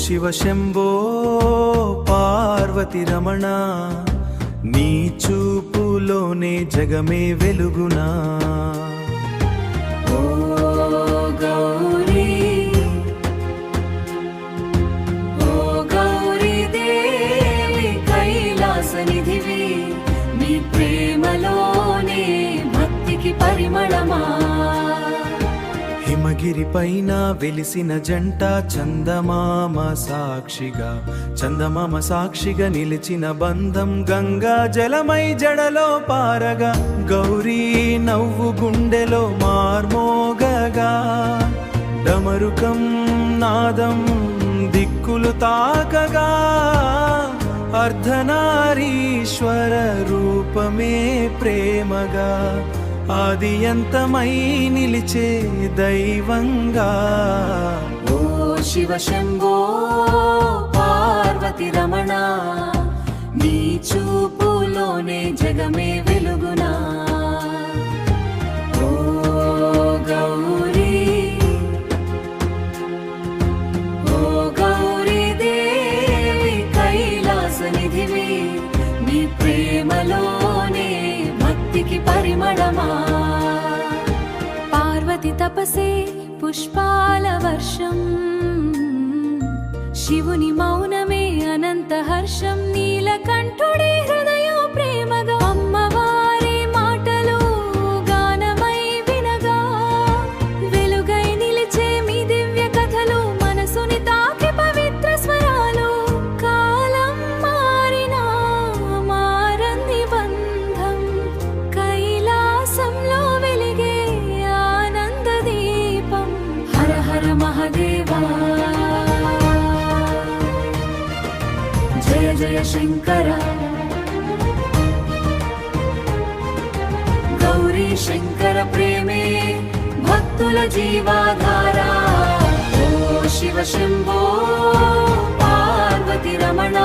శివ శంభో పార్వతి రమణ, నీ చూపులోనే జగమే వెలుగునా. ఓ గౌరీ, ఓ గౌరీ దేవి కైలాస నిధివి, నీ ప్రేమలోనే భక్తికి పరిమళమా. హిమగిరి పైన వెలిసిన జంట చందమామ సాక్షిగా, చందమామ సాక్షిగా నిలిచిన బంధం గంగా జలమై జడలో పారగా. గౌరీ నవ్వు గుండెలో మార్మోగగా, డమరుకం నాదం దిక్కులు తాకగా. అర్ధనారీశ్వర రూపమే ప్రేమగా, ఆది అంతమై నిలిచే దైవంగా. ఓ శివ శంభో పార్వతి రమణ, నీ చూపులోనే జగమే వెలుగునా. ఓ గౌరీ, ఓ గౌరీ దేవి కైలాస నిధివి, నీ ప్రేమలోనే భక్తికి పరిమళమా. పార్వతి తపసే పుష్పాల వర్షం, శివుని మౌనమే అనంత హర్షం. నీలకంఠుడి హృదయం ప్రేమగా, అమ్మవారి మాటలు గానమై వినగా. వెలుగై నిలిచే మీ దివ్య కథలు, మనసుని తాకి పవిత్ర స్వరాలు. కాలం మారినా మారంది బంధం, కైలాసంలో వెలిగే ఆనంద దీపం. హర హర మహదేవా, జయ జయ శంకర. గౌరీ శంకర ప్రేమే భక్తుల జీవాధార. ఓ శివ శంభో పార్వతి రమణ,